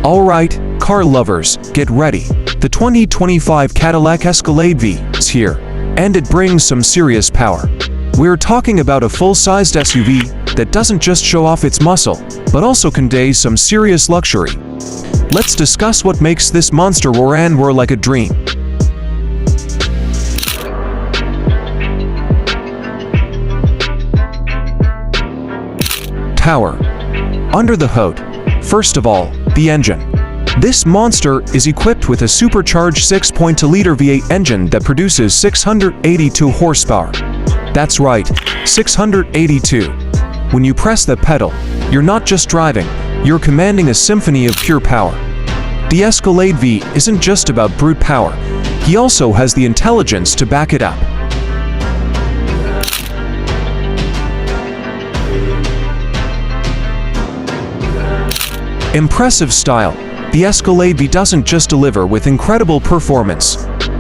Alright, car lovers, get ready. The 2025 Cadillac Escalade V is here, and it brings some serious power. We're talking about a full-sized SUV that doesn't just show off its muscle, but also conveys some serious luxury. Let's discuss what makes this monster roar and roar like a dream. Power. Under the hood. First of all, the engine. This monster is equipped with a supercharged 6.2-liter V8 engine that produces 682 horsepower. That's right, 682. When you press the pedal, you're not just driving, you're commanding a symphony of pure power. The Escalade V isn't just about brute power, he also has the intelligence to back it up. Impressive style. The Escalade V doesn't just deliver with incredible performance.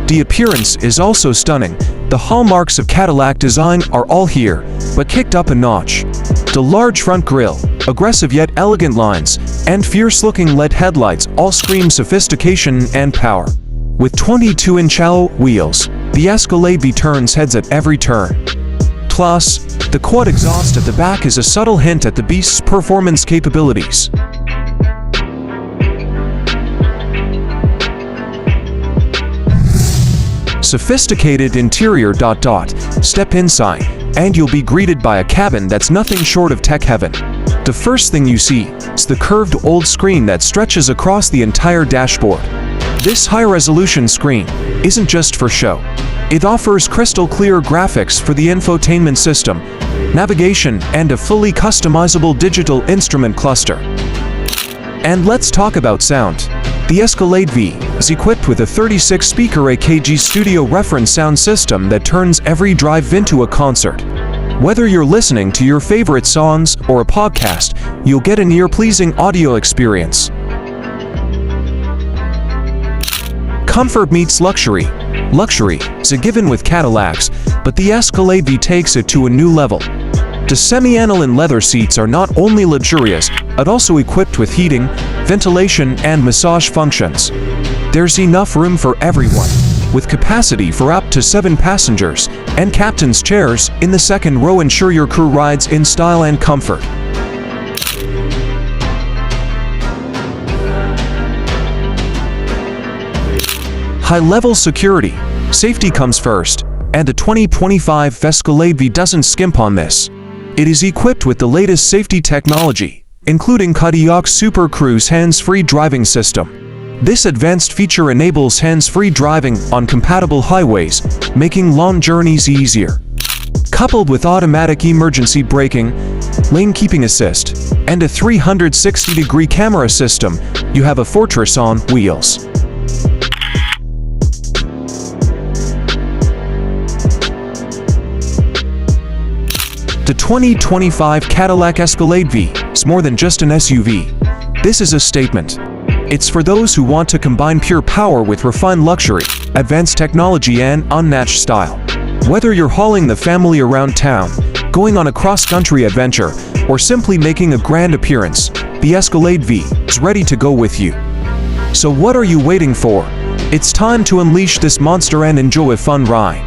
The appearance is also stunning. The hallmarks of Cadillac design are all here, but kicked up a notch. The large front grille, aggressive yet elegant lines, and fierce-looking LED headlights all scream sophistication and power. With 22-inch alloy wheels, the Escalade V turns heads at every turn. Plus, the quad exhaust at the back is a subtle hint at the beast's performance capabilities. Sophisticated interior. Step inside, and you'll be greeted by a cabin that's nothing short of tech heaven. The first thing you see is the curved OLED screen that stretches across the entire dashboard. This high-resolution screen isn't just for show. It offers crystal-clear graphics for the infotainment system, navigation, and a fully customizable digital instrument cluster. And let's talk about sound. The Escalade V is equipped with a 36-speaker AKG Studio Reference sound system that turns every drive into a concert. Whether you're listening to your favorite songs or a podcast, you'll get an ear-pleasing audio experience. Comfort meets luxury. Luxury is a given with Cadillacs, but the Escalade V takes it to a new level. The semi-aniline leather seats are not only luxurious, but also equipped with heating, ventilation, and massage functions. There's enough room for everyone, with capacity for up to 7 passengers, and captain's chairs in the second row ensure your crew rides in style and comfort. High-level security. Safety comes first, and the 2025 Escalade V doesn't skimp on this. It is equipped with the latest safety technology, including Cadillac Super Cruise hands-free driving system. This advanced feature enables hands-free driving on compatible highways, making long journeys easier. Coupled with automatic emergency braking, lane keeping assist, and a 360-degree camera system, you have a fortress on wheels. The 2025 Cadillac Escalade V is more than just an SUV. This is a statement. It's for those who want to combine pure power with refined luxury, advanced technology, and unmatched style. Whether you're hauling the family around town, going on a cross-country adventure, or simply making a grand appearance, the Escalade V is ready to go with you. So what are you waiting for? It's time to unleash this monster and enjoy a fun ride.